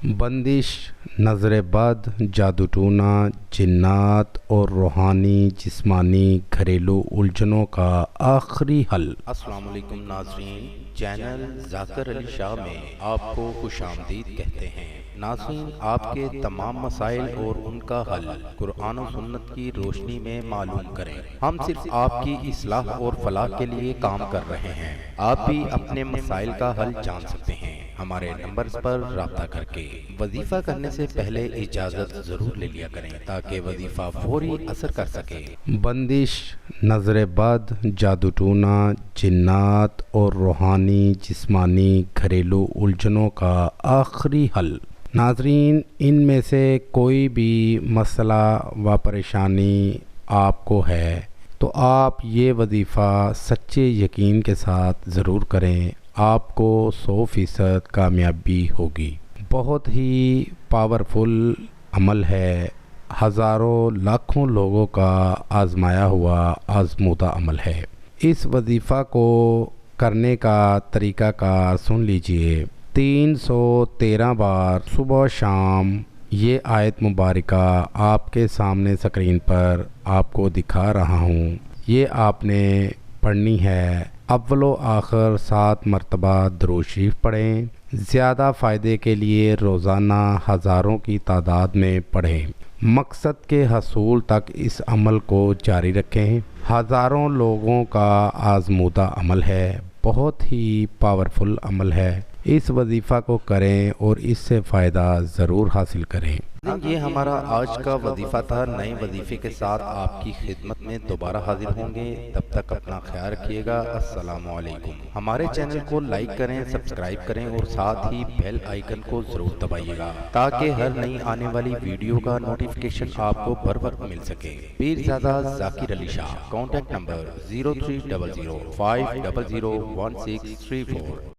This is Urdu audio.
بندش، نظر بد، جادو ٹونا، جنات اور روحانی جسمانی گھریلو الجھنوں کا آخری حل۔ السلام علیکم ناظرین، چینل ذاکر علی شاہ میں آپ کو خوش آمدید کہتے ہیں۔ ناظرین، آپ کے تمام مسائل اور ان کا حل قرآن و سنت کی روشنی میں معلوم کریں۔ ہم صرف آپ کی اصلاح اور فلاح کے لیے کام کر رہے ہیں۔ آپ بھی اپنے مسائل کا حل جان سکتے ہیں ہمارے نمبرز پر رابطہ کر کے۔ وظیفہ کرنے سے پہلے اجازت ضرور لے لیا کریں تاکہ وظیفہ فوری اثر کر سکے۔ بندش، نظر بد، جادو ٹونا، جنات اور روحانی جسمانی گھریلو الجھنوں کا آخری حل۔ ناظرین، ان میں سے کوئی بھی مسئلہ و پریشانی آپ کو ہے تو آپ یہ وظیفہ سچے یقین کے ساتھ ضرور کریں، آپ کو 100% کامیابی ہوگی۔ بہت ہی پاورفل عمل ہے، ہزاروں لاکھوں لوگوں کا آزمایا ہوا آزمودہ عمل ہے۔ اس وظیفہ کو کرنے کا طریقہ کار سن لیجئے۔ 313 بار صبح شام یہ آیت مبارکہ آپ کے سامنے اسکرین پر آپ کو دکھا رہا ہوں، یہ آپ نے پڑھنی ہے۔ اول و آخر 7 مرتبہ درود شریف پڑھیں۔ زیادہ فائدے کے لیے روزانہ ہزاروں کی تعداد میں پڑھیں۔ مقصد کے حصول تک اس عمل کو جاری رکھیں۔ ہزاروں لوگوں کا آزمودہ عمل ہے، بہت ہی پاورفل عمل ہے۔ اس وظیفہ کو کریں اور اس سے فائدہ ضرور حاصل کریں۔ یہ ہمارا آج کا وظیفہ تھا۔ نئے وظیفے کے ساتھ آپ کی خدمت میں دوبارہ حاضر ہوں گے، تب تک اپنا خیال رکھیے گا۔ السلام علیکم۔ ہمارے چینل کو لائک کریں، سبسکرائب کریں اور ساتھ ہی بیل آئیکن کو ضرور دبائیے گا تاکہ ہر نئی آنے والی ویڈیو کا نوٹیفیکیشن آپ کو بر وقت مل سکے۔ پیرزادہ ذاکر علی شاہ، کانٹیکٹ نمبر 0300 500 1634۔